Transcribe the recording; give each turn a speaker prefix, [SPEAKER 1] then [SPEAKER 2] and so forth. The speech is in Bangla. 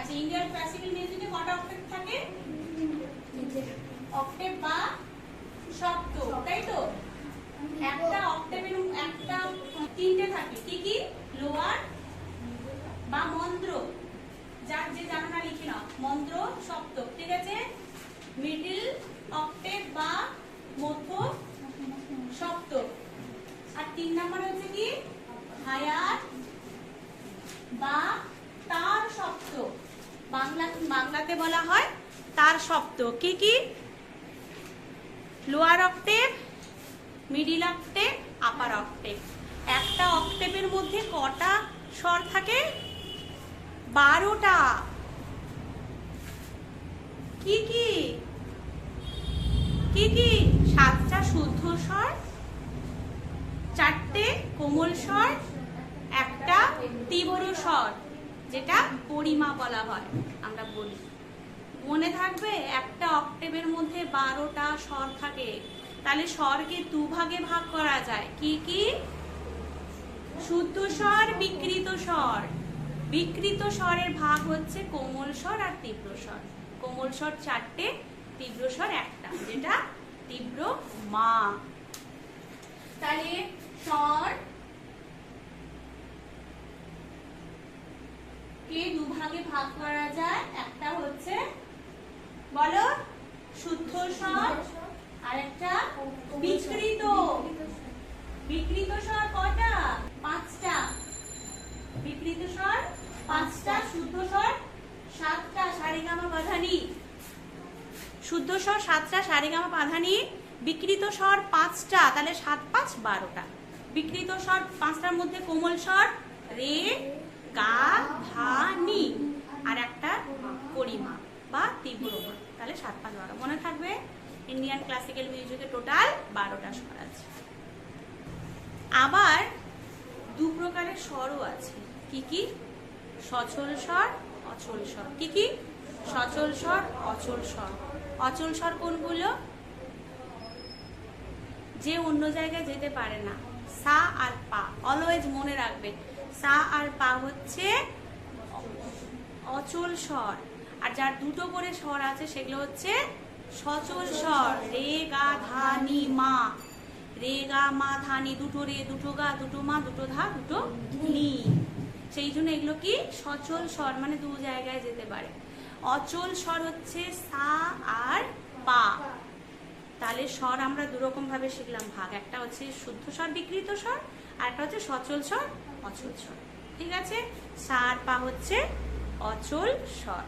[SPEAKER 1] আচ্ছা, ইন্ডিয়ান ক্লাসিক্যাল মিউজিকে কটা অক্টেভ থাকে? অক্টেভ বা সপ্তক, তাই তো? একটা অক্টেভের একটা তিনটে থাকে, কি কি? লোয়ার বা মন্ত্র, যার যে জানো না লিখে নাও, মন্ত্র, সপ্তক, ঠিক আছে? মিডল অক্টেভ বা মধ্য সপ্তক, আর 3 নাম্বার হচ্ছে কি? হায়ার বা তার সপ্তক। বাংলাতে বলা হয় তার সপ্তক। কি কি? লোয়ার অক্টেভ, মিডিল অক্টেভ, আপার অক্টেভ। একটা অক্টেভের মধ্যে কটা স্বর থাকে? 12টা। কি কি? কি কি? 7টা শুদ্ধ স্বর, 4টে কোমল স্বর, একটা তীব্র স্বর, যেটা পরিমা বলা হয়, আমরা বলি। মনে থাকবে, একটা অক্টেভের মধ্যে 12টা স্বর থাকে। তাহলে স্বরকে দুভাগে ভাগ করা যায়। কি কি? শুদ্ধ স্বর, বিকৃত স্বর। বিকৃত স্বরের ভাগ হচ্ছে কোমল স্বর আর তীব্র স্বর। কোমল স্বর 4টে, তীব্র স্বর একটা, যেটা তীব্র মা। তাহলে স্বর কে দুভাগে ভাগ করা যায়। একটা হচ্ছে, বলো, শুদ্ধ স্বর, আর একটা বিকৃত। বিকৃত স্বর কয়টা? 5টা। বিকৃত স্বর 5টা, শুদ্ধ স্বর 7টা, সারেগামা পাধানি। শুদ্ধ স্বর 7টা, সারেগামা পাধানি। বিকৃত স্বর 5টা, তাহলে 7 5 12টা। বিকৃত স্বর 5টার মধ্যে কোমল স্বর রে, গা, ধা, নি, আর একটা পরিমা বা তীব্র মা, তাহলে 7 5 12। মনে থাকবে, ইন্ডিয়ান ক্লাসিক্যাল মিউজিকে টোটাল 12টা স্বর আছে। আবার 2 প্রকারের স্বরও আছে। কি কি? সচল স্বর, অচল স্বর। কি কি? সচল স্বর, অচল স্বর। অচল স্বর কোনগুলো? যে অন্য জায়গায় যেতে পারে না। সা আর পা, অলওয়েজ মনে রাখবে, সা আর পা হচ্ছে অচল স্বর, আর যার 2টো করে স্বর আছে সেগুলো হচ্ছে সচল স্বর। রে, গা, ধা, নি, মা। রে, গা, মা, ধা, নি, 2টো রে, 2টো গা, 2টো মা, 2টো ধা, 2টো নি। সেই জন্য এগুলো কি? সচল স্বর, মানে 2 জায়গায় যেতে পারে। অচল স্বর হচ্ছে সা আর পা। তাহলে স্বর আমরা 2 রকম ভাবে শিখলাম ভাগ। একটা হচ্ছে শুদ্ধ স্বর, বিকৃত স্বর, আর একটা হচ্ছে সচল স্বর, অচল স্বর। ঠিক আছে? সা আর পা হচ্ছে অচল স্বর।